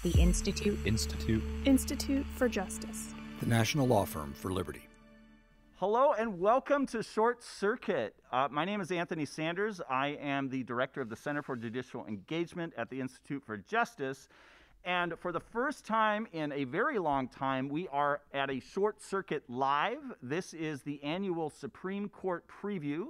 The Institute for Justice. The National Law Firm for Liberty. Hello and welcome to Short Circuit. My name is Anthony Sanders. I am the director of the Center for Judicial Engagement at the Institute for Justice. And for the first time in a very long time, we are at a Short Circuit Live. This is the annual Supreme Court preview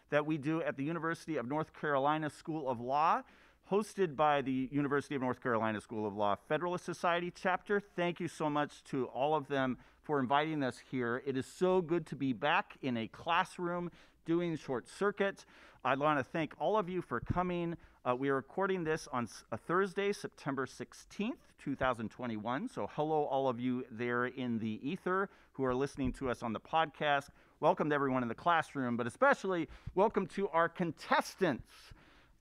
that we do at the University of North Carolina School of Law, hosted by the University of North Carolina School of Law Federalist Society chapter. Thank you so much to all of them for inviting us here. It is so good to be back in a classroom doing Short Circuit. I'd want to thank all of you for coming. We are recording this on a Thursday, September 16th, 2021. So hello, all of you there in the ether who are listening to us on the podcast. Welcome to everyone in the classroom, but especially welcome to our contestants.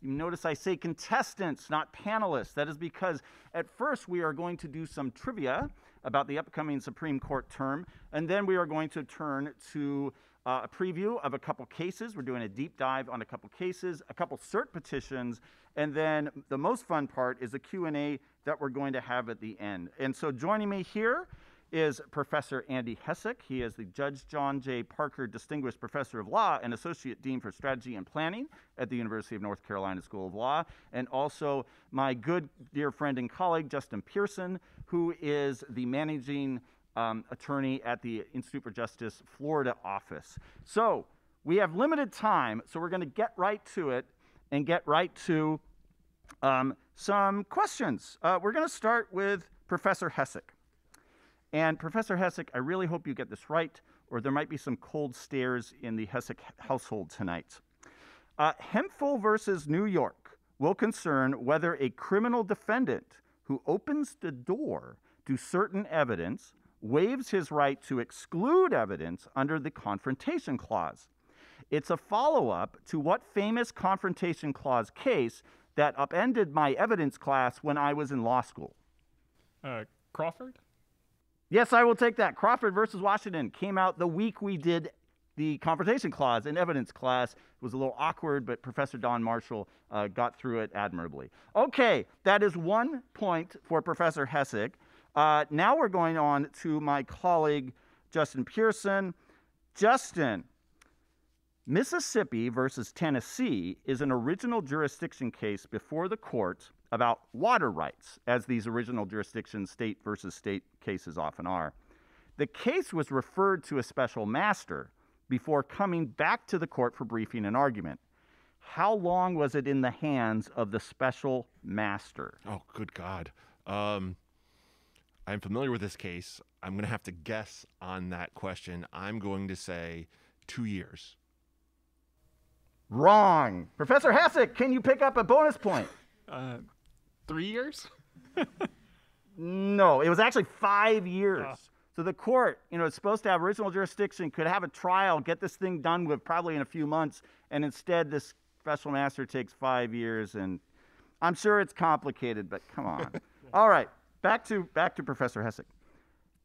You notice I say contestants, not panelists. That is because at first we are going to do some trivia about the upcoming Supreme Court term, and then we are going to turn to a preview of a couple cases. We're doing a deep dive on a couple cases, a couple cert petitions, and then the most fun part is the Q&A that we're going to have at the end. And so joining me here is Professor Andy Hessick. He is the Judge John J. Parker Distinguished Professor of Law and Associate Dean for Strategy and Planning at the University of North Carolina School of Law, and also my good dear friend and colleague, Justin Pearson, who is the Managing Attorney at the Institute for Justice Florida office. So we have limited time, so we're going to get right to it and get right to some questions. We're going to start with Professor Hessick. And Professor Hessick, I really hope you get this right, or there might be some cold stares in the Hessick household tonight. Hemphill versus New York will concern whether a criminal defendant who opens the door to certain evidence waives his right to exclude evidence under the Confrontation Clause. It's a follow-up to what famous Confrontation Clause case that upended my evidence class when I was in law school? Crawford? Yes, I will take that. Crawford versus Washington came out the week we did the Confrontation Clause in evidence class. It was a little awkward, but Professor Don Marshall got through it admirably. Okay, that is 1 point for Professor Hessick. Now we're going on to my colleague, Justin Pearson. Justin, Mississippi versus Tennessee is an original jurisdiction case before the court about water rights, as these original jurisdiction state versus state cases often are. The case was referred to a special master before coming back to the court for briefing and argument. How long was it in the hands of the special master? Oh, good God. I'm familiar with this case. I'm going to have to guess on that question. I'm going to say 2 years. Wrong. Professor Hessick, can you pick up a bonus point? 3 years? No, it was actually 5 years. So the court, it's supposed to have original jurisdiction, could have a trial, get this thing done with probably in a few months, and instead this special master takes 5 years, and I'm sure it's complicated, but come on. All right, back to Professor Hessick.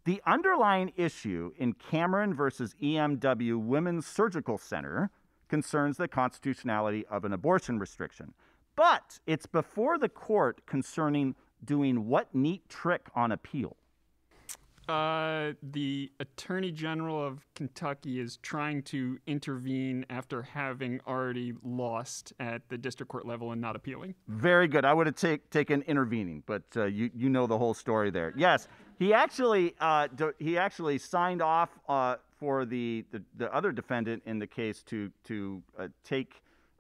The underlying issue in Cameron versus EMW Women's Surgical Center concerns the constitutionality of an abortion restriction. But it's before the court concerning doing what neat trick on appeal? The Attorney General of Kentucky is trying to intervene after having already lost at the district court level and not appealing. Very good. I would have taken intervening, but you know the whole story there. Yes, he actually signed off for the other defendant in the case to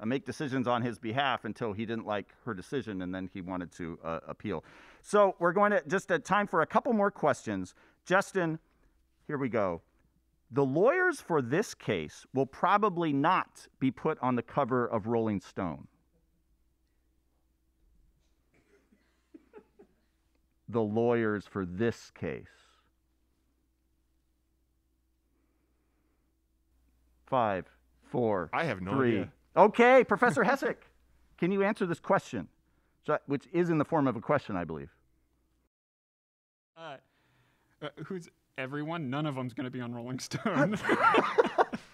make decisions on his behalf until he didn't like her decision, and then he wanted to appeal. So we're going to just time for a couple more questions. Justin, here we go. The lawyers for this case will probably not be put on the cover of Rolling Stone. The lawyers for this case. 5, 4, I have no 3. idea. Okay, Professor Hessick, can you answer this question, which is in the form of a question, I believe? Who's everyone? None of them's going to be on Rolling Stone.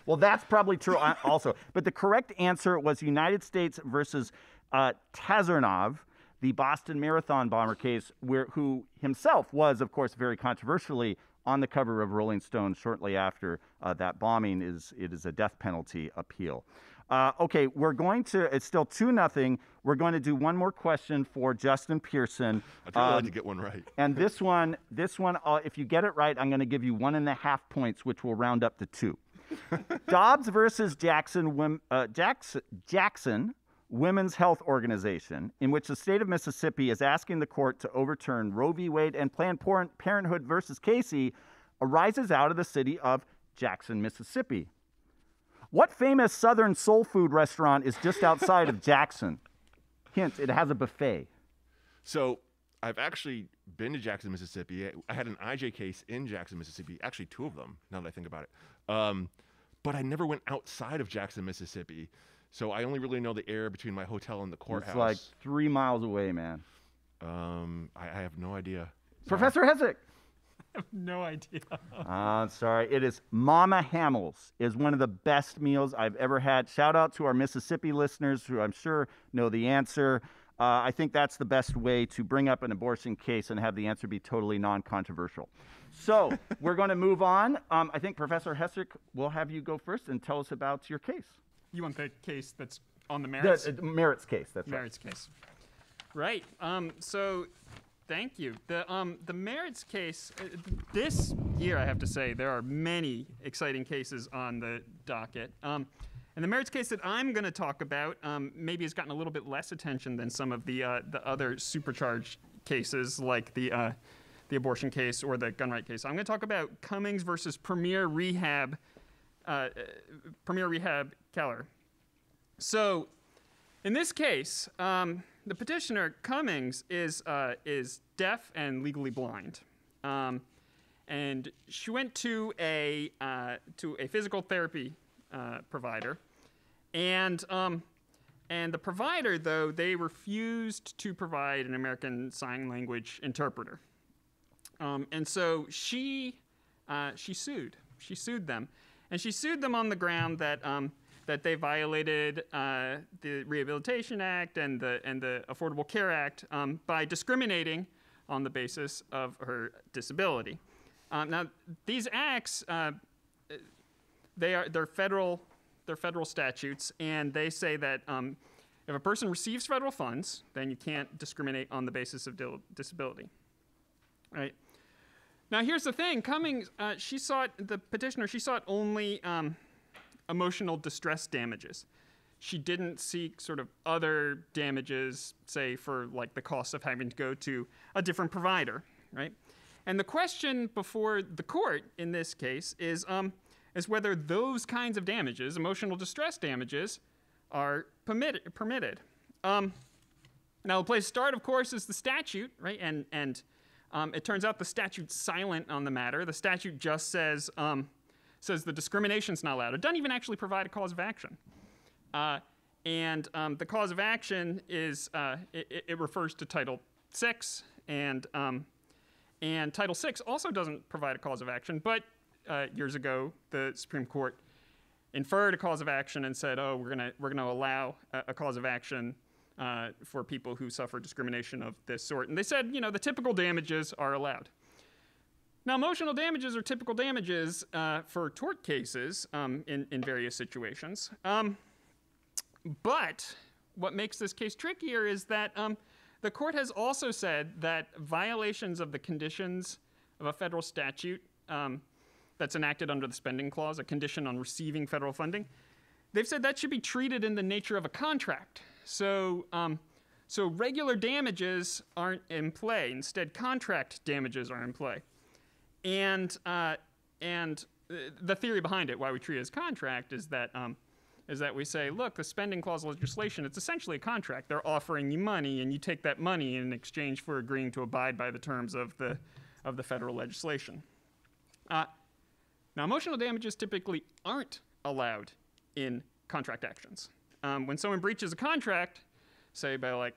Well, that's probably true also. But the correct answer was United States versus Tazarnov. the Boston Marathon bomber case, who himself was, of course, very controversially on the cover of Rolling Stone shortly after that bombing. It is a death penalty appeal. Okay, we're going to, it's still 2-0. We're going to do one more question for Justin Pearson. I'd really like to get one right. And this one, if you get it right, I'm going to give you 1.5 points, which will round up to 2. Dobbs versus Jackson Women's Health Organization, in which the state of Mississippi is asking the court to overturn Roe v. Wade and Planned Parenthood versus Casey, arises out of the city of Jackson, Mississippi. What famous Southern soul food restaurant is just outside of Jackson? Hint, it has a buffet. So I've actually been to Jackson, Mississippi. I had an IJ case in Jackson, Mississippi, actually 2 of them, now that I think about it. But I never went outside of Jackson, Mississippi. So I only really know the area between my hotel and the courthouse. It's like 3 miles away, man. I have no idea. Professor Hessick. I have no idea. Sorry. It is Mama Hamil's. Is one of the best meals I've ever had. Shout out to our Mississippi listeners who I'm sure know the answer. I think that's the best way to bring up an abortion case and have the answer be totally non-controversial. So we're going to move on. I think Professor Hessick will have you go first and tell us about your case. You want the case that's on the merits? The merits case, that's merits case. Right. So thank you. The merits case, this year, I have to say, there are many exciting cases on the docket. And the merits case that I'm going to talk about maybe has gotten a little bit less attention than some of the other supercharged cases, like the abortion case or the gun right case. I'm going to talk about Cummings versus Premier Rehab Keller. So, in this case, the petitioner Cummings is deaf and legally blind, and she went to a physical therapy provider, and the provider, though, they refused to provide an American Sign Language interpreter, and so she sued. She sued them, and she sued them on the ground that they violated the Rehabilitation Act and the Affordable Care Act by discriminating on the basis of her disability. Now, these acts, they're federal statutes, and they say that if a person receives federal funds, then you can't discriminate on the basis of disability. Right. Now, here's the thing: Cummings, the petitioner sought only emotional distress damages. She didn't seek sort of other damages, say for like the cost of having to go to a different provider, right? And the question before the court in this case is whether those kinds of damages, emotional distress damages, are permitted. Now, the place to start, of course, is the statute, right? And it turns out the statute's silent on the matter. The statute just says the discrimination's not allowed. It doesn't even actually provide a cause of action. And the cause of action is, it refers to Title VI, and Title VI also doesn't provide a cause of action, but years ago, the Supreme Court inferred a cause of action and said, oh, we're gonna allow a cause of action for people who suffer discrimination of this sort. And they said, the typical damages are allowed. Now, emotional damages are typical damages for tort cases in various situations. But what makes this case trickier is that the court has also said that violations of the conditions of a federal statute that's enacted under the spending clause, a condition on receiving federal funding, they've said that should be treated in the nature of a contract. So regular damages aren't in play. Instead, contract damages are in play. And the theory behind it, why we treat it as contract, is that we say, look, the spending clause legislation, it's essentially a contract. They're offering you money, and you take that money in exchange for agreeing to abide by the terms of the federal legislation. Now, emotional damages typically aren't allowed in contract actions. When someone breaches a contract, say by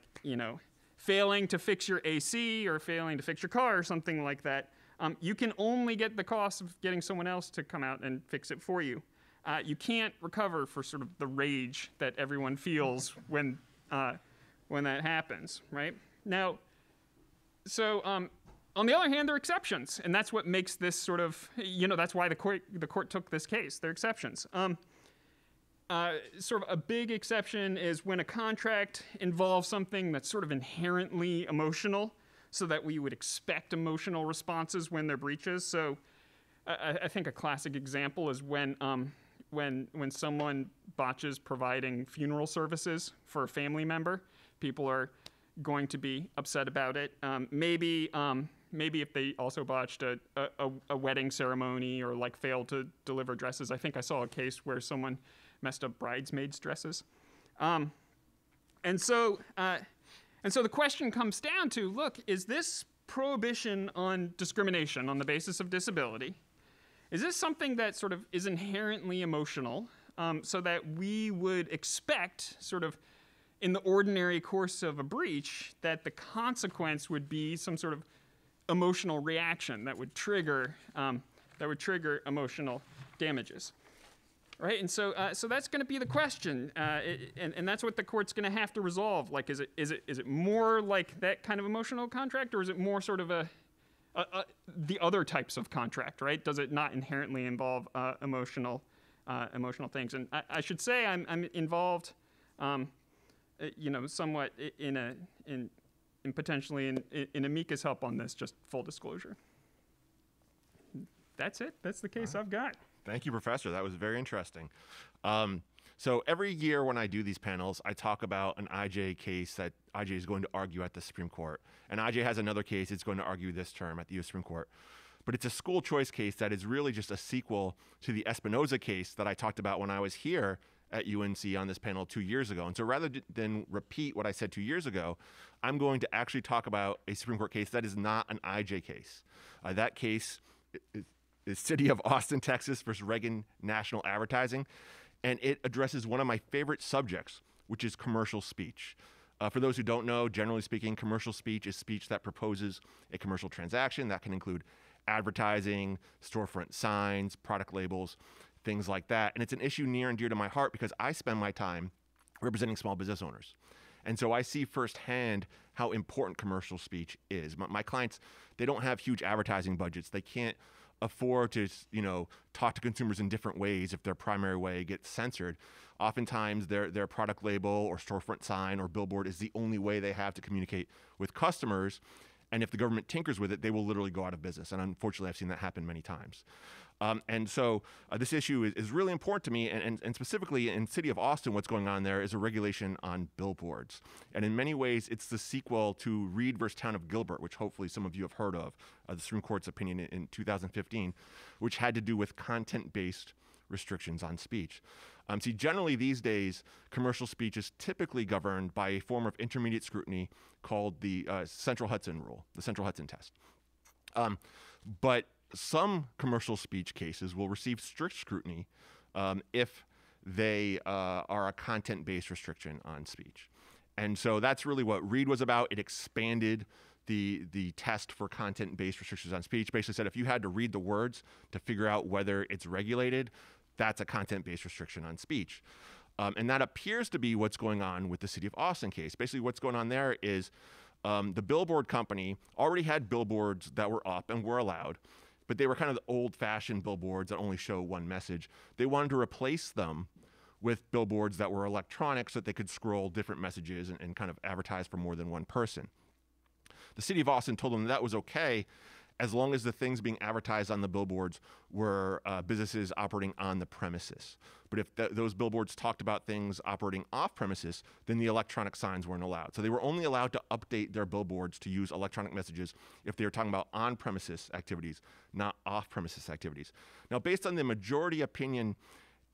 failing to fix your AC or failing to fix your car or something like that, you can only get the cost of getting someone else to come out and fix it for you. You can't recover for sort of the rage that everyone feels when that happens, right? Now, so on the other hand, there are exceptions, and that's what makes this sort of, that's why the court took this case. There are exceptions. Sort of a big exception is when a contract involves something that's sort of inherently emotional, so that we would expect emotional responses when there are breaches. So I think a classic example is when someone botches providing funeral services for a family member, people are going to be upset about it. Maybe if they also botched a wedding ceremony or like failed to deliver dresses. I think I saw a case where someone messed up bridesmaids' dresses. And so the question comes down to, look, is this prohibition on discrimination on the basis of disability, is this something that sort of is inherently emotional, so that we would expect sort of in the ordinary course of a breach that the consequence would be some sort of emotional reaction that would trigger emotional damages, right? And so that's going to be the question, and that's what the court's going to have to resolve. Like, is it more like that kind of emotional contract, or is it more sort of the other types of contract, right? Does it not inherently involve emotional things? And I should say I'm involved, somewhat in potentially in amicus help on this. Just full disclosure. That's it. That's the case I've got. Thank you, Professor. That was very interesting. So every year when I do these panels, I talk about an IJ case that IJ is going to argue at the Supreme Court. And IJ has another case it's going to argue this term at the U.S. Supreme Court. But it's a school choice case that is really just a sequel to the Espinoza case that I talked about when I was here at UNC on this panel 2 years ago. And so rather than repeat what I said 2 years ago, I'm going to actually talk about a Supreme Court case that is not an IJ case. That case is City of Austin, Texas versus Reagan National Advertising. And it addresses one of my favorite subjects, which is commercial speech. For those who don't know, generally speaking, commercial speech is speech that proposes a commercial transaction. That can include advertising, storefront signs, product labels, things like that. And it's an issue near and dear to my heart because I spend my time representing small business owners. And so I see firsthand how important commercial speech is. My clients, they don't have huge advertising budgets. They can't afford to, talk to consumers in different ways if their primary way gets censored. Oftentimes, their product label or storefront sign or billboard is the only way they have to communicate with customers. And if the government tinkers with it, they will literally go out of business. And unfortunately, I've seen that happen many times. And so this issue is really important to me. And specifically in City of Austin, what's going on there is a regulation on billboards. And in many ways, it's the sequel to Reed versus Town of Gilbert, which hopefully some of you have heard of, the Supreme Court's opinion in 2015, which had to do with content-based restrictions on speech. See, generally these days, commercial speech is typically governed by a form of intermediate scrutiny called the Central Hudson Rule, the Central Hudson Test. But some commercial speech cases will receive strict scrutiny if they are a content-based restriction on speech. And so that's really what Reed was about. It expanded the test for content-based restrictions on speech. Basically said if you had to read the words to figure out whether it's regulated, that's a content-based restriction on speech. And that appears to be what's going on with the City of Austin case. Basically what's going on there is the billboard company already had billboards that were up and were allowed, but they were kind of the old-fashioned billboards that only show one message. They wanted to replace them with billboards that were electronic so that they could scroll different messages and kind of advertise for more than one person. The City of Austin told them that was okay as long as the things being advertised on the billboards were businesses operating on the premises. But if those billboards talked about things operating off premises, then the electronic signs weren't allowed. So they were only allowed to update their billboards to use electronic messages if they were talking about on-premises activities, not off-premises activities. Now, based on the majority opinion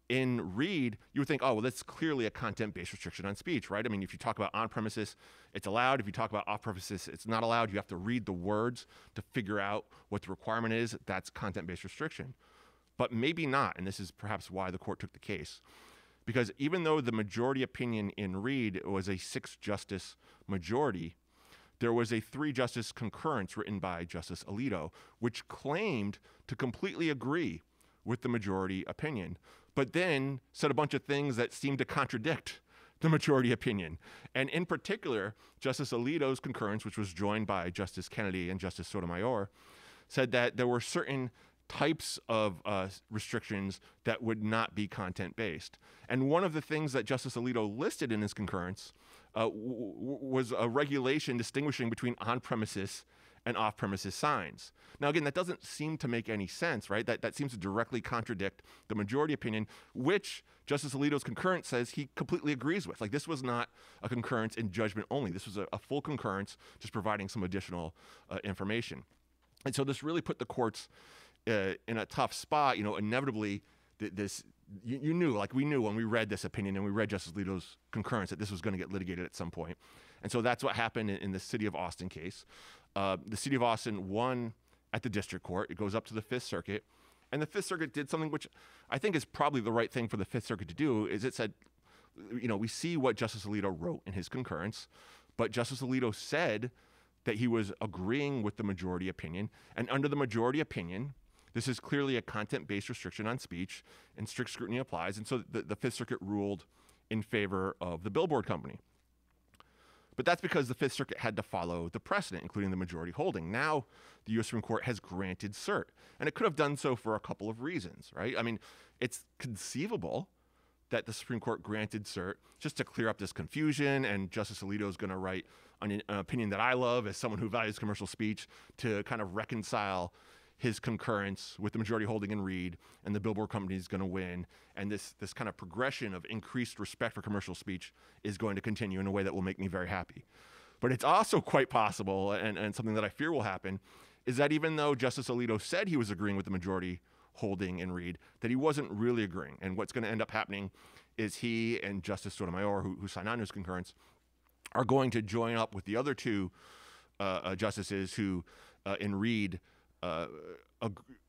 in Reed, you would think, oh, well, that's clearly a content-based restriction on speech, right? I mean, if you talk about on-premises, it's allowed. If you talk about off-premises, it's not allowed. You have to read the words to figure out what the requirement is. That's content-based restriction. But maybe not, and this is perhaps why the court took the case. Because even though the majority opinion in Reed was a 6-justice majority, there was a 3-justice concurrence written by Justice Alito, which claimed to completely agree with the majority opinion, but then said a bunch of things that seemed to contradict the majority opinion. And in particular, Justice Alito's concurrence, which was joined by Justice Kennedy and Justice Sotomayor, said that there were certain types of restrictions that would not be content-based. And one of the things that Justice Alito listed in his concurrence was a regulation distinguishing between on-premises and off-premises signs. Now, again, that doesn't seem to make any sense, right? That seems to directly contradict the majority opinion, which Justice Alito's concurrence says he completely agrees with. Like, this was not a concurrence in judgment only. This was a full concurrence, just providing some additional information. And so this really put the courts in a tough spot. You know, inevitably, you knew, like we knew when we read this opinion and we read Justice Alito's concurrence, that this was going to get litigated at some point. And so that's what happened in the City of Austin case. The City of Austin won at the district court. It goes up to the Fifth Circuit. And the Fifth Circuit did something which I think is probably the right thing for the Fifth Circuit to do, is it said, you know, we see what Justice Alito wrote in his concurrence, but Justice Alito said that he was agreeing with the majority opinion. And under the majority opinion, this is clearly a content-based restriction on speech, and strict scrutiny applies. And so the Fifth Circuit ruled in favor of the billboard company. But that's because the Fifth Circuit had to follow the precedent, including the majority holding. Now, the U.S. Supreme Court has granted cert, and it could have done so for a couple of reasons, right? I mean, it's conceivable that the Supreme Court granted cert just to clear up this confusion, and Justice Alito is going to write an opinion that I love as someone who values commercial speech to kind of reconcile his concurrence with the majority holding in Reed, and the billboard company is going to win. And this kind of progression of increased respect for commercial speech is going to continue in a way that will make me very happy. But it's also quite possible, and something that I fear will happen, is that even though Justice Alito said he was agreeing with the majority holding in Reed, that he wasn't really agreeing. And what's going to end up happening is he and Justice Sotomayor, who signed on to his concurrence, are going to join up with the other two justices who, in Reed,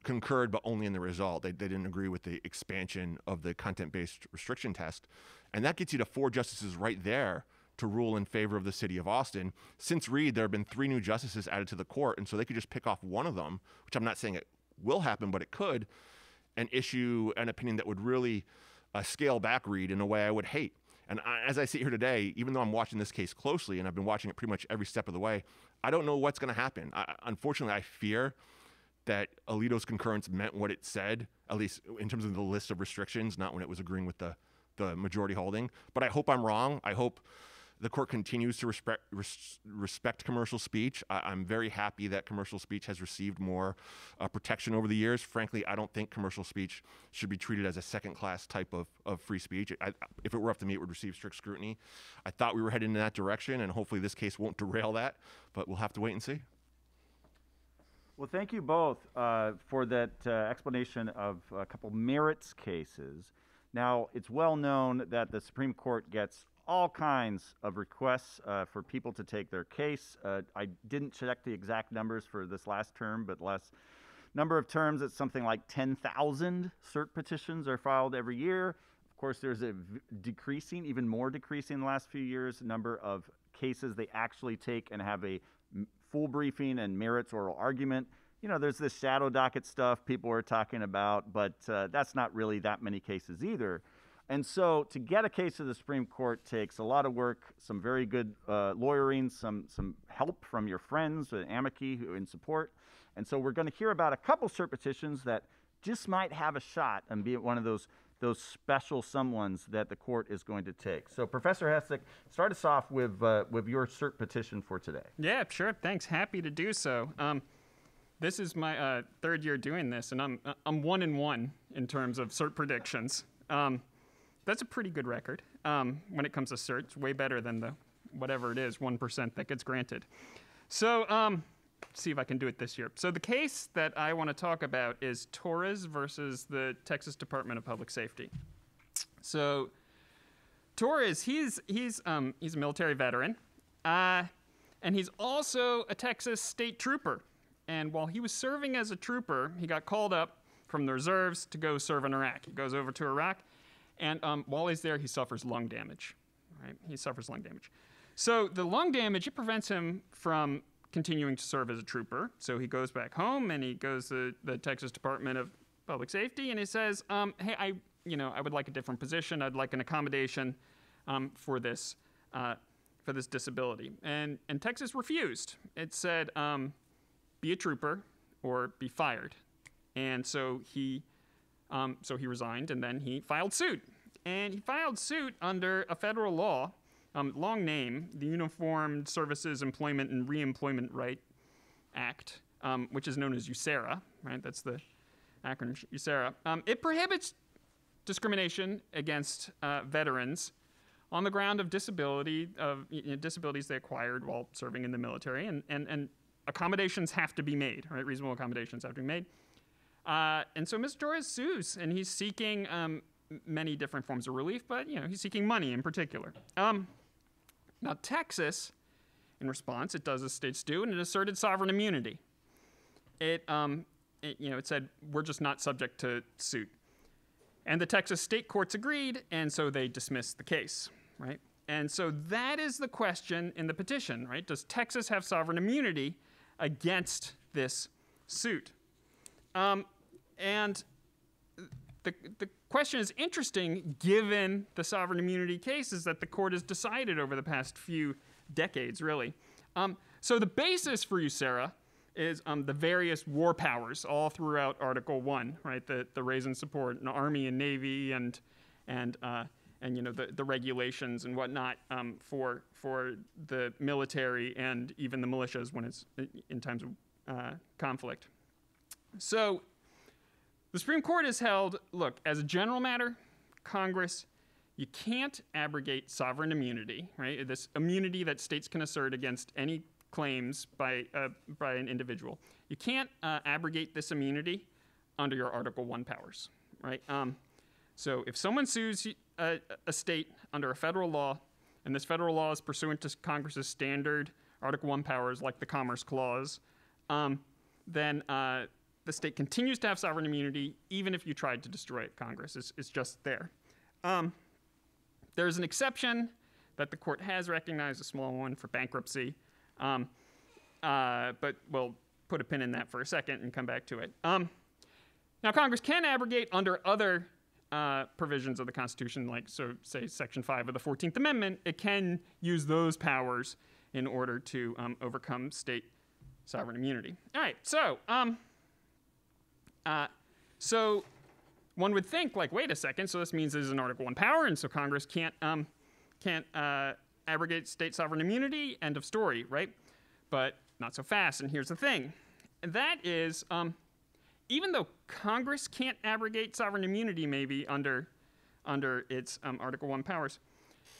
concurred, but only in the result. They didn't agree with the expansion of the content-based restriction test. And that gets you to 4 justices right there to rule in favor of the City of Austin. Since Reed, there have been 3 new justices added to the court, and so they could just pick off one of them, which I'm not saying it will happen, but it could, and issue an opinion that would really scale back Reed in a way I would hate. And as I sit here today, even though I'm watching this case closely, and I've been watching it pretty much every step of the way, I don't know what's going to happen. Unfortunately, I fear that Alito's concurrence meant what it said, at least in terms of the list of restrictions, not when it was agreeing with the majority holding. But I hope I'm wrong. I hope the court continues to respect commercial speech. I'm very happy that commercial speech has received more protection over the years. Frankly, I don't think commercial speech should be treated as a second-class type of free speech. If it were up to me, it would receive strict scrutiny. I thought we were heading in that direction, and hopefully this case won't derail that, but we'll have to wait and see. Well, thank you both for that explanation of a couple merits cases. Now, it's well known that the Supreme Court gets all kinds of requests for people to take their case. I didn't check the exact numbers for this last term, but last number of terms, it's something like 10,000 cert petitions are filed every year. Of course, there's a decreasing, even more decreasing in the last few years, number of cases they actually take and have a full briefing and merits oral argument. You know, there's this shadow docket stuff people are talking about, but that's not really that many cases either. And so to get a case to the Supreme Court takes a lot of work, some very good lawyering, some help from your friends, amici who in support. And so we're going to hear about a couple cert petitions that just might have a shot and be one of those special someones that the court is going to take. So Professor Hessick, start us off with your cert petition for today. Yeah, sure. Thanks. Happy to do so. This is my 3rd year doing this, and I'm 1-1 in terms of cert predictions. That's a pretty good record when it comes to cert. It's way better than the whatever it is, 1% that gets granted. So see if I can do it this year. So the case that I want to talk about is Torres versus the Texas Department of Public Safety. So Torres, he's a military veteran, and he's also a Texas state trooper. And while he was serving as a trooper, he got called up from the reserves to go serve in Iraq. He goes over to Iraq, and while he's there, he suffers lung damage. Right? He suffers lung damage. So the lung damage, it prevents him from continuing to serve as a trooper. So he goes back home, and he goes to the Texas Department of Public Safety, and he says, hey, I would like a different position. I'd like an accommodation. for this disability. And Texas refused. It said, be a trooper or be fired. And so he resigned, and then he filed suit. And he filed suit under a federal law, long name, the Uniformed Services Employment and Reemployment Right Act, which is known as USERRA, right? That's the acronym USERRA. It prohibits discrimination against veterans on the ground of disabilities they acquired while serving in the military, and accommodations have to be made, right? Reasonable accommodations have to be made. And so Mr. Torres sues, and he's seeking many different forms of relief, but he's seeking money in particular. Now Texas, in response, it does as states do, and it asserted sovereign immunity. It said we're just not subject to suit, and the Texas state courts agreed, and so they dismissed the case, right? And so that is the question in the petition, right? Does Texas have sovereign immunity against this suit? And the question is interesting given the sovereign immunity cases that the court has decided over the past few decades, really. So the basis for USERRA is the various war powers all throughout Article 1, right? The raise and support an army and navy and the regulations and whatnot for the military and even the militias when it's in times of conflict. So the Supreme Court has held, look, as a general matter, Congress, you can't abrogate sovereign immunity, right? This immunity that states can assert against any claims by an individual. You can't abrogate this immunity under your Article 1 powers, right? So if someone sues a state under a federal law, and this federal law is pursuant to Congress's standard Article 1 powers like the Commerce Clause, then the state continues to have sovereign immunity even if you tried to destroy it. Congress is just there. There's an exception that the court has recognized, a small one for bankruptcy, but we'll put a pin in that for a second and come back to it. Now, Congress can abrogate under other provisions of the Constitution, like, so say Section 5 of the 14th Amendment. It can use those powers in order to overcome state sovereign immunity. All right, so one would think, like, wait a second, so this means there's an Article 1 power, and so Congress can't abrogate state sovereign immunity, end of story, right? But not so fast, and here's the thing. And that is, even though Congress can't abrogate sovereign immunity maybe under its Article 1 powers,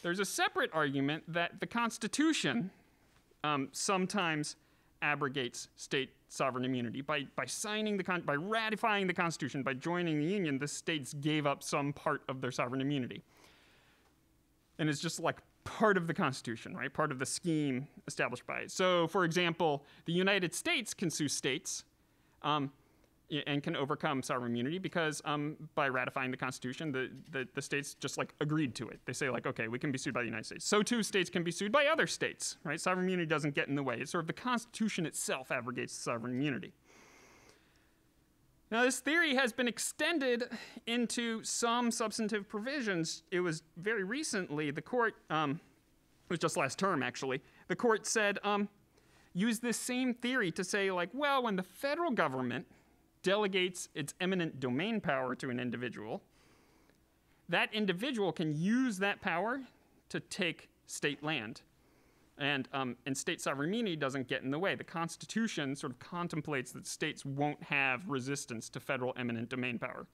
there's a separate argument that the Constitution sometimes abrogates state sovereign immunity. By ratifying the Constitution, by joining the Union, the states gave up some part of their sovereign immunity. And it's just like part of the Constitution, right? Part of the scheme established by it. So, for example, the United States can sue states and can overcome sovereign immunity because by ratifying the Constitution, the states just like agreed to it. They say like, okay, we can be sued by the United States. So too, states can be sued by other states, right? Sovereign immunity doesn't get in the way. It's sort of the Constitution itself abrogates sovereign immunity. Now, this theory has been extended into some substantive provisions. It was very recently, the court, it was just last term actually, the court said, use this same theory to say like, well, when the federal government delegates its eminent domain power to an individual, that individual can use that power to take state land. And state sovereign immunity doesn't get in the way. The Constitution sort of contemplates that states won't have resistance to federal eminent domain power.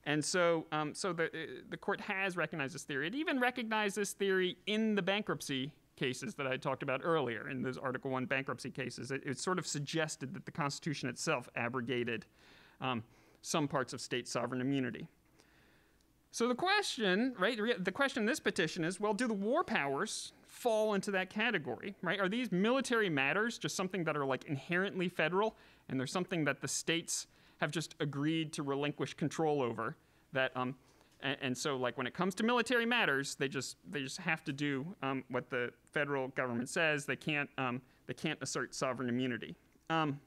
And so the court has recognized this theory. It even recognized this theory in the bankruptcy cases that I talked about earlier, in those Article 1 bankruptcy cases. It sort of suggested that the Constitution itself abrogated some parts of state sovereign immunity. So the question, right, the question in this petition is, well, do the war powers fall into that category, right? Are these military matters just something that are like inherently federal, and there's something that the states have just agreed to relinquish control over, that and so like when it comes to military matters, they just have to do what the federal government says. They can't assert sovereign immunity. And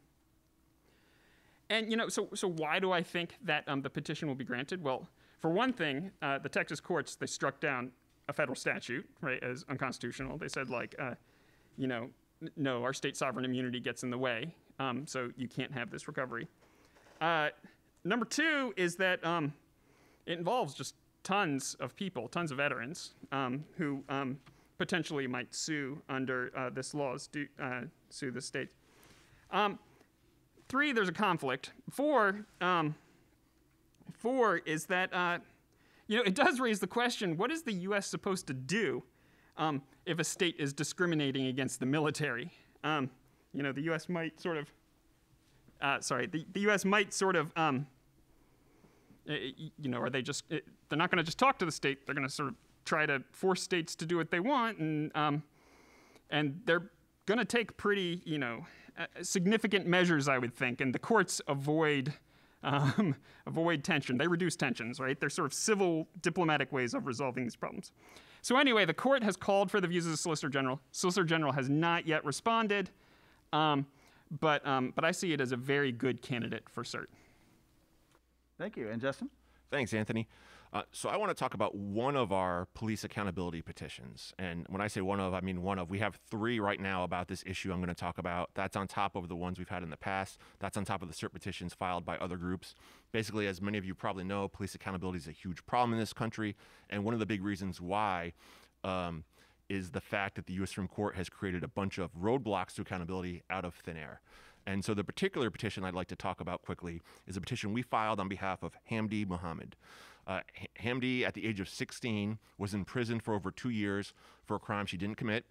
so why do I think that the petition will be granted? Well, for one thing, the Texas courts, they struck down a federal statute, right, as unconstitutional. They said, like, no, our state sovereign immunity gets in the way, so you can't have this recovery. Number two is that it involves just tons of people, tons of veterans who potentially might sue under this law, sue the state. Three, there's a conflict. Four is that, it does raise the question, what is the U.S. supposed to do if a state is discriminating against the military? The U.S. might sort of, the U.S. might sort of, are they just, they're not going to just talk to the state, they're going to sort of try to force states to do what they want, and they're going to take pretty, significant measures, I would think, and the courts avoid tension. They reduce tensions, right? They're sort of civil, diplomatic ways of resolving these problems. So anyway, the court has called for the views of the Solicitor General. Solicitor General has not yet responded, but I see it as a very good candidate for cert. Thank you. And Justin? Thanks, Anthony. So I want to talk about one of our police accountability petitions. And when I say one of, I mean one of. We have 3 right now about this issue I'm going to talk about. That's on top of the ones we've had in the past. That's on top of the cert petitions filed by other groups. Basically, as many of you probably know, police accountability is a huge problem in this country. And one of the big reasons why is the fact that the U.S. Supreme Court has created a bunch of roadblocks to accountability out of thin air. And so the particular petition I'd like to talk about quickly is a petition we filed on behalf of Hamdi Muhammad. Hamdi, at the age of 16, was in prison for over 2 years for a crime she didn't commit.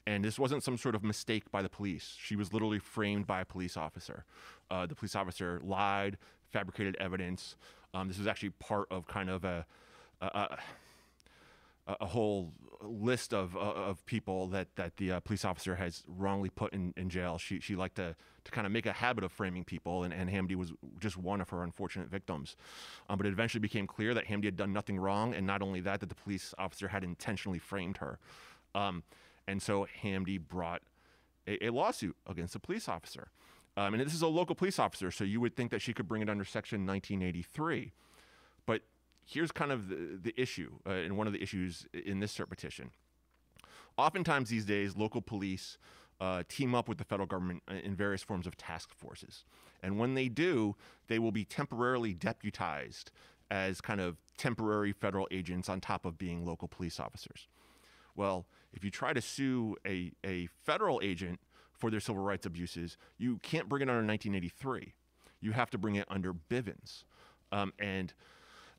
And this wasn't some sort of mistake by the police. She was literally framed by a police officer. The police officer lied, fabricated evidence. This was actually part of kind of a whole list of people that the police officer has wrongly put in jail. She liked to kind of make a habit of framing people, and Hamdi was just one of her unfortunate victims. But it eventually became clear that Hamdi had done nothing wrong, and not only that the police officer had intentionally framed her. And so Hamdi brought a lawsuit against the police officer. And this is a local police officer, so you would think that she could bring it under Section 1983. But here's kind of the issue, and one of the issues in this cert petition. Oftentimes these days, local police team up with the federal government in various forms of task forces. And when they do, they will be temporarily deputized as kind of temporary federal agents on top of being local police officers. Well, if you try to sue a federal agent for their civil rights abuses, you can't bring it under 1983. You have to bring it under Bivens. And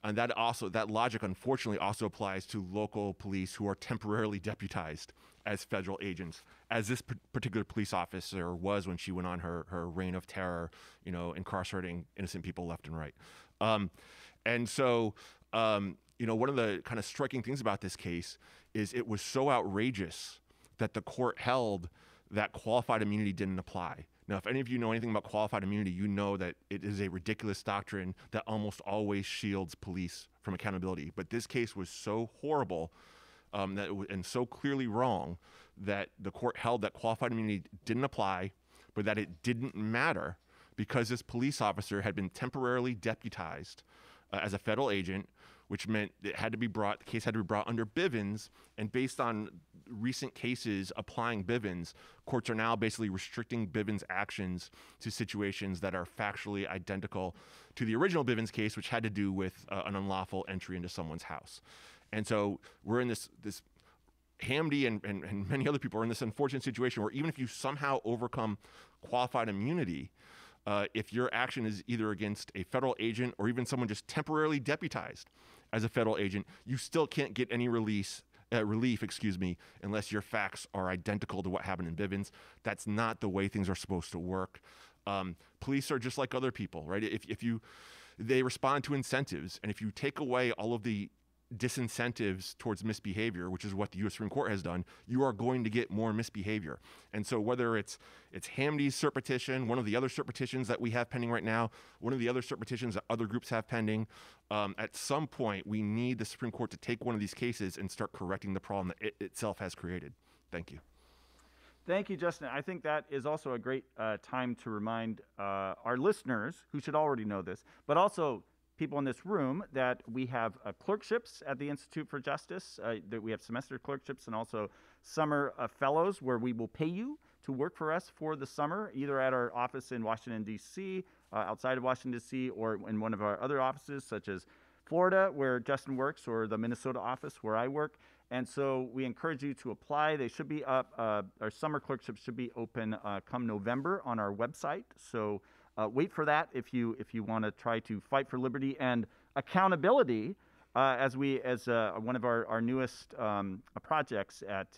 that logic, unfortunately, also applies to local police who are temporarily deputized as federal agents, as this particular police officer was when she went on her reign of terror, incarcerating innocent people left and right. And so, one of the kind of striking things about this case is it was so outrageous that the court held that qualified immunity didn't apply. Now, if any of you know anything about qualified immunity, you know that it is a ridiculous doctrine that almost always shields police from accountability. But this case was so horrible and so clearly wrong that the court held that qualified immunity didn't apply, but that it didn't matter because this police officer had been temporarily deputized as a federal agent, which meant the case had to be brought under Bivens. And based on recent cases applying Bivens, courts are now basically restricting Bivens actions to situations that are factually identical to the original Bivens case, which had to do with an unlawful entry into someone's house. And so we're in this Hamdi and many other people are in this unfortunate situation where even if you somehow overcome qualified immunity, if your action is either against a federal agent or even someone just temporarily deputized as a federal agent, you still can't get any relief, unless your facts are identical to what happened in Bivens. That's not the way things are supposed to work. Police are just like other people, right? They respond to incentives, and if you take away all of the disincentives towards misbehavior, which is what the U.S. Supreme Court has done, you are going to get more misbehavior. And so whether it's Hamdi's cert petition, one of the other cert petitions that we have pending right now, one of the other cert petitions that other groups have pending, at some point we need the Supreme Court to take one of these cases and start correcting the problem that it itself has created. Thank you. Thank you, Justin. I think that is also a great time to remind our listeners, who should already know this, but also people in this room that we have clerkships at the Institute for Justice, that we have semester clerkships and also summer fellows where we will pay you to work for us for the summer, either at our office in Washington, D.C., outside of Washington, D.C., or in one of our other offices, such as Florida, where Justin works, or the Minnesota office, where I work. And so we encourage you to apply. They should be up. Our summer clerkships should be open come November on our website. So wait for that if you want to try to fight for liberty and accountability as one of our newest projects at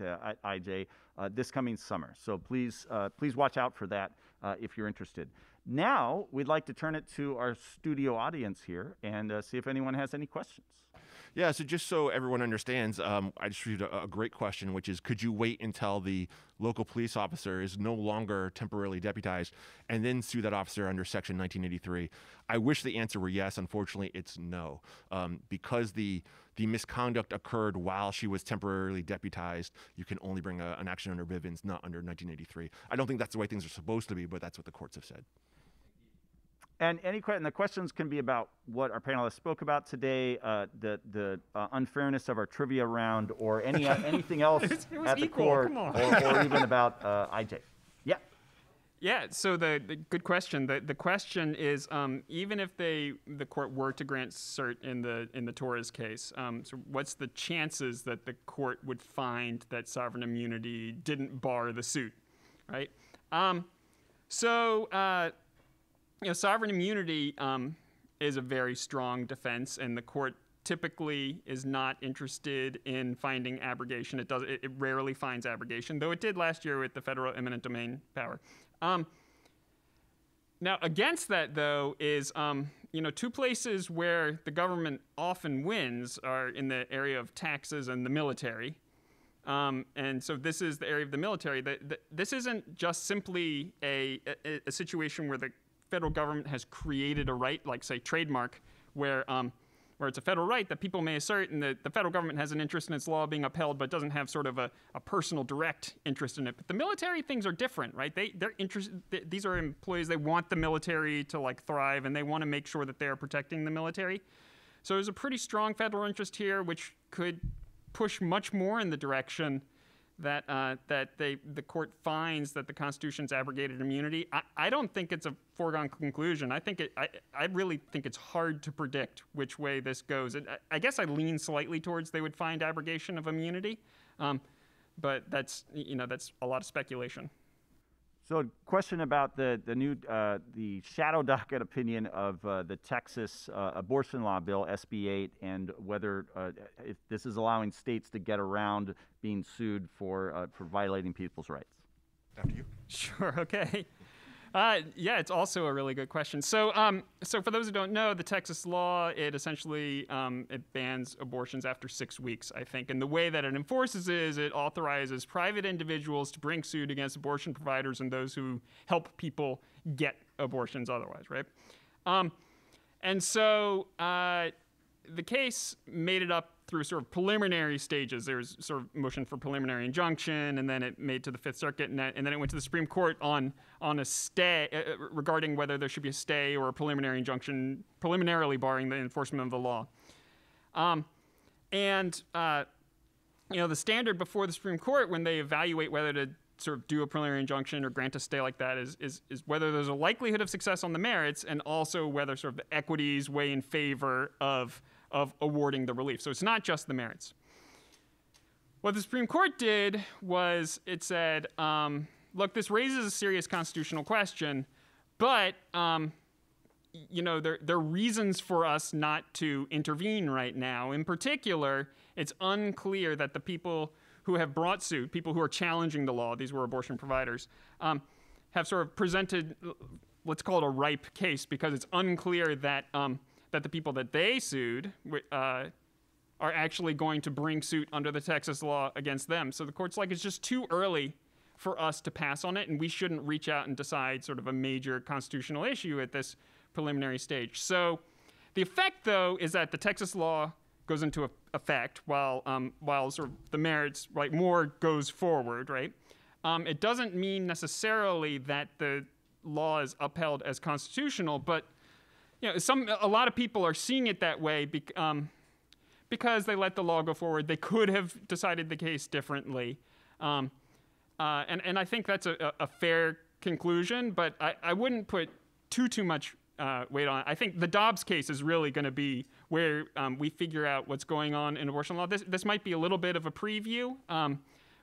IJ this coming summer. So please watch out for that if you're interested. Now we'd like to turn it to our studio audience here and see if anyone has any questions. Yeah, so just so everyone understands, I just received a great question, which is, could you wait until the local police officer is no longer temporarily deputized and then sue that officer under Section 1983? I wish the answer were yes. Unfortunately, it's no. Because the misconduct occurred while she was temporarily deputized, you can only bring an action under Bivens, not under 1983. I don't think that's the way things are supposed to be, but that's what the courts have said. And the questions can be about what our panelists spoke about today, the unfairness of our trivia round, or anything else it was at the equal. court, Come on. or even about IJ. Yeah. Yeah, so the good question. The question is, even if the court were to grant cert in the Torres case, so what's the chances that the court would find that sovereign immunity didn't bar the suit, right? Sovereign immunity is a very strong defense, and the court typically is not interested in finding abrogation. It rarely finds abrogation, though it did last year with the federal eminent domain power. Now, against that, though, is two places where the government often wins are in the area of taxes and the military. And so this is the area of the military. This isn't just simply a situation where the federal government has created a right, like, say, trademark, where it's a federal right that people may assert, and the federal government has an interest in its law being upheld, but doesn't have sort of a personal direct interest in it. But the military things are different, right? They're interested. These are employees. They want the military to thrive, and they want to make sure that they are protecting the military. So there's a pretty strong federal interest here, which could push much more in the direction that the court finds that the Constitution's abrogated immunity. I don't think it's a foregone conclusion. I really think it's hard to predict which way this goes. I guess I lean slightly towards they would find abrogation of immunity, but that's a lot of speculation. So a question about the new shadow docket opinion of the Texas abortion law bill, SB 8, and whether if this is allowing states to get around being sued for violating people's rights. After you. Sure. Okay. Yeah, it's also a really good question. So for those who don't know, the Texas law, it essentially it bans abortions after 6 weeks, I think. And the way that it enforces is it authorizes private individuals to bring suit against abortion providers and those who help people get abortions otherwise, right? And so the case made it up through sort of preliminary stages. There was sort of motion for preliminary injunction, and then it made to the Fifth Circuit, and then it went to the Supreme Court on a stay regarding whether there should be a stay or a preliminary injunction, preliminarily barring the enforcement of the law. The standard before the Supreme Court when they evaluate whether to sort of do a preliminary injunction or grant a stay like that is whether there's a likelihood of success on the merits, and also whether sort of the equities weigh in favor of awarding the relief. So it's not just the merits. What the Supreme Court did was it said, look, this raises a serious constitutional question, but there are reasons for us not to intervene right now. In particular, it's unclear that the people who have brought suit, people who are challenging the law, these were abortion providers, have sort of presented, let's call it a ripe case, because it's unclear that the people that they sued are actually going to bring suit under the Texas law against them. So the court's like, it's just too early for us to pass on it, and we shouldn't reach out and decide sort of a major constitutional issue at this preliminary stage. So the effect, though, is that the Texas law goes into effect while sort of the merits, right, more goes forward, right? It doesn't mean necessarily that the law is upheld as constitutional, but a lot of people are seeing it that way because they let the law go forward. They could have decided the case differently. And I think that's a fair conclusion, but I wouldn't put too much weight on it. I think the Dobbs case is really going to be where we figure out what's going on in abortion law. This might be a little bit of a preview,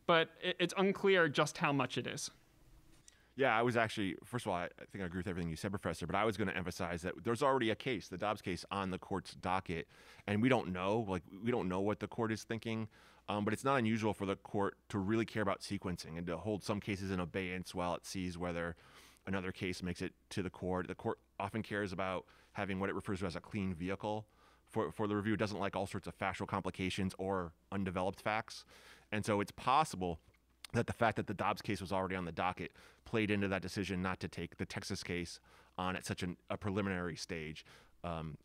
but it's unclear just how much it is. Yeah, I was actually, first of all, I think I agree with everything you said, Professor, but I was going to emphasize that there's already a case, the Dobbs case, on the court's docket, and we don't know what the court is thinking, but it's not unusual for the court to really care about sequencing and to hold some cases in abeyance while it sees whether another case makes it to the court. The court often cares about having what it refers to as a clean vehicle for the review. It doesn't like all sorts of factual complications or undeveloped facts, and so it's possible that the fact that the Dobbs case was already on the docket played into that decision not to take the Texas case on at such a preliminary stage. And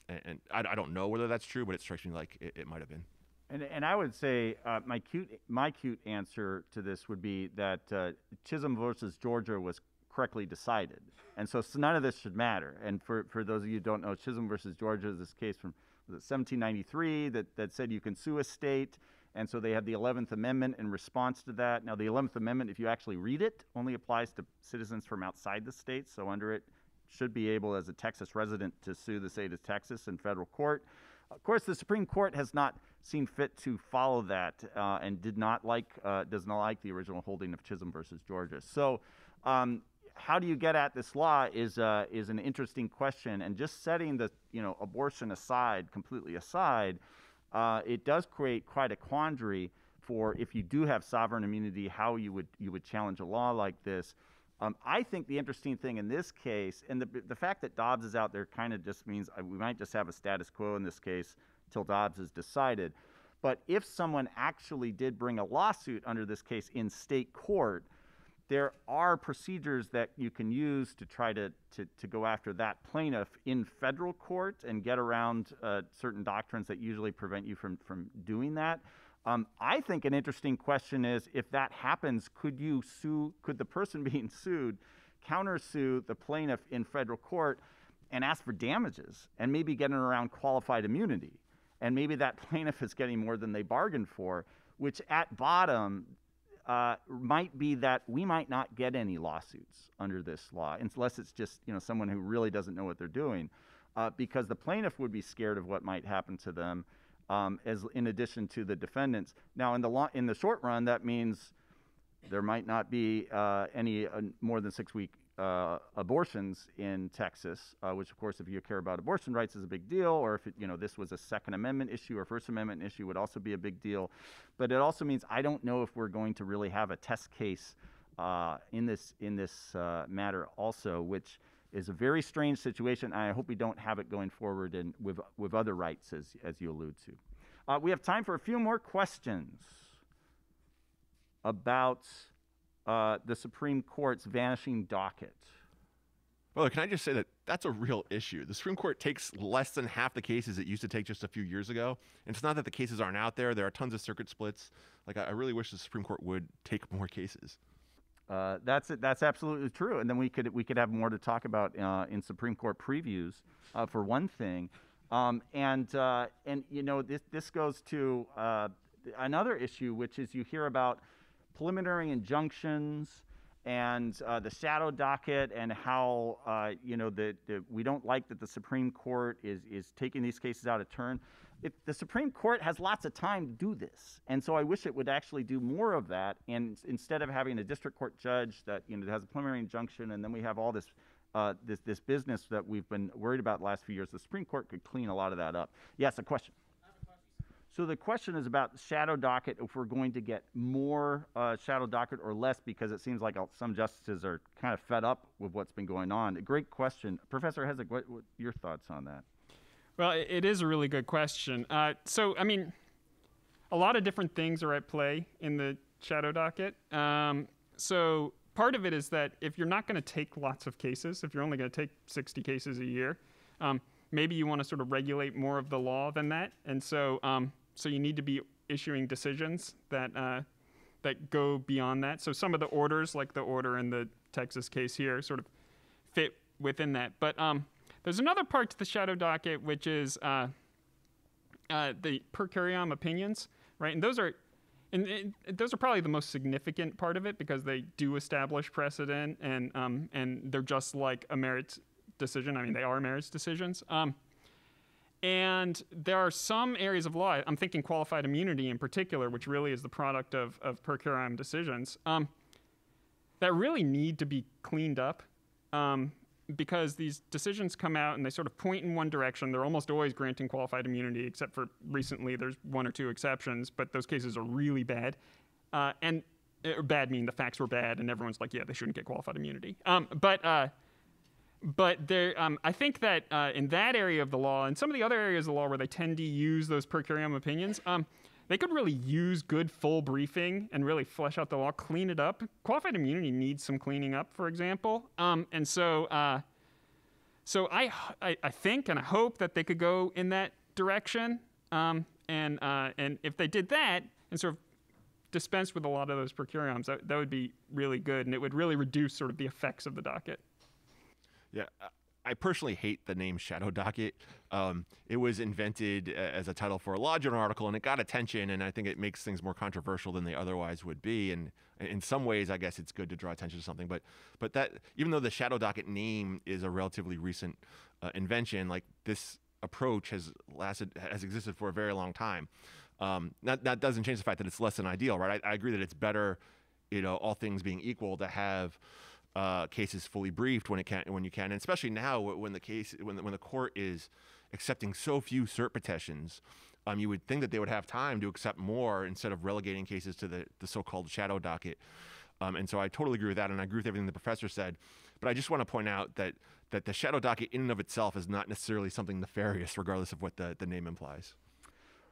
I don't know whether that's true, but it strikes me like it might have been. And I would say my cute answer to this would be that Chisholm versus Georgia was correctly decided. And so none of this should matter. And for those of you who don't know, Chisholm versus Georgia is this case from 1793 that said you can sue a state. And so they had the 11th Amendment in response to that. Now, the 11th Amendment, if you actually read it, only applies to citizens from outside the state. So under it, should be able, as a Texas resident, to sue the state of Texas in federal court. Of course, the Supreme Court has not seen fit to follow that and does not like the original holding of Chisholm versus Georgia. So how do you get at this law is an interesting question. And just setting the abortion completely aside, it does create quite a quandary for if you do have sovereign immunity, how you would challenge a law like this. I think the interesting thing in this case, and the fact that Dobbs is out there kind of just means we might just have a status quo in this case till Dobbs is decided. But if someone actually did bring a lawsuit under this case in state court, there are procedures that you can use to try to go after that plaintiff in federal court and get around certain doctrines that usually prevent you from doing that. I think an interesting question is, if that happens, could the person being sued countersue the plaintiff in federal court and ask for damages and maybe getting around qualified immunity? And maybe that plaintiff is getting more than they bargained for, which at bottom might be that we might not get any lawsuits under this law, unless it's just someone who really doesn't know what they're doing, because the plaintiff would be scared of what might happen to them, as in addition to the defendants. Now, in the short run, that means there might not be any more than 6-week abortions in Texas, which, of course, if you care about abortion rights, is a big deal. Or if this was a Second Amendment issue or First Amendment issue, would also be a big deal. But it also means I don't know if we're going to really have a test case in this matter, also, which is a very strange situation. I hope we don't have it going forward and with other rights, as you allude to. We have time for a few more questions about the Supreme Court's vanishing docket. Well, can I just say that that's a real issue? The Supreme Court takes less than half the cases it used to take just a few years ago. And it's not that the cases aren't out there. There are tons of circuit splits. I really wish the Supreme Court would take more cases. That's absolutely true. And then we could have more to talk about in Supreme Court previews, for one thing. This goes to another issue, which is you hear about preliminary injunctions and the shadow docket, and how we don't like that the Supreme Court is taking these cases out of turn. The Supreme Court has lots of time to do this, and so I wish it would actually do more of that. And instead of having a district court judge that has a preliminary injunction, and then we have all this this business that we've been worried about the last few years, the Supreme Court could clean a lot of that up. Yes, a question. So the question is about shadow docket, if we're going to get more shadow docket or less, because it seems like some justices are kind of fed up with what's been going on. A great question. Professor Hessick, what your thoughts on that? Well, it is a really good question. So, I mean, a lot of different things are at play in the shadow docket. So part of it is that if you're not going to take lots of cases, if you're only going to take 60 cases a year, maybe you want to sort of regulate more of the law than that. And so so you need to be issuing decisions that go beyond that. So some of the orders, like the order in the Texas case here, sort of fit within that. But There's another part to the shadow docket, which is the per curiam opinions, right? And those are probably the most significant part of it because they do establish precedent, and they're just like a merits decision. I mean, they are merits decisions. And there are some areas of law, I'm thinking qualified immunity in particular, which really is the product of per curiam decisions, that really need to be cleaned up because these decisions come out and they sort of point in one direction. They're almost always granting qualified immunity, except for recently there's 1 or 2 exceptions, but those cases are really bad. And bad meaning the facts were bad and everyone's like, yeah, they shouldn't get qualified immunity. But there, I think that in that area of the law and some of the other areas of the law where they tend to use those per curiam opinions, they could really use good full briefing and really flesh out the law, clean it up. Qualified immunity needs some cleaning up, for example. And so I think and I hope that they could go in that direction. And if they did that and sort of dispensed with a lot of those per curiams, that would be really good, and it would really reduce sort of the effects of the docket. Yeah, I personally hate the name shadow docket. It was invented as a title for a law journal article, and it got attention, and I think it makes things more controversial than they otherwise would be. And in some ways, I guess it's good to draw attention to something. But that, even though the shadow docket name is a relatively recent invention, like this approach has existed for a very long time. That doesn't change the fact that it's less than ideal, right? I agree that it's better, all things being equal, to have cases fully briefed when you can, and especially now when the court is accepting so few cert petitions, you would think that they would have time to accept more instead of relegating cases to the so-called shadow docket. And so I totally agree with that, and I agree with everything the professor said. But I just want to point out that the shadow docket in and of itself is not necessarily something nefarious, regardless of what the name implies.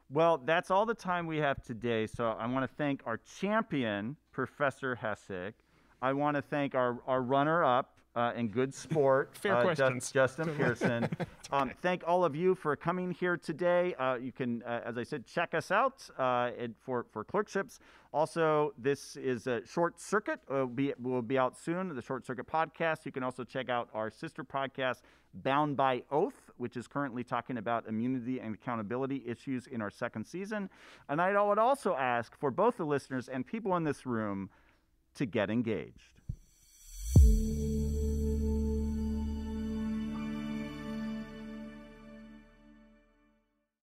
Well, that's all the time we have today. So I want to thank our champion, Professor Hessick. I want to thank our runner-up in good sport, Fair questions. Justin Pearson. Thank all of you for coming here today. You can, as I said, check us out for clerkships. Also, this is a Short Circuit. Will be out soon, the Short Circuit podcast. You can also check out our sister podcast, Bound by Oath, which is currently talking about immunity and accountability issues in our second season. And I would also ask for both the listeners and people in this room to get engaged.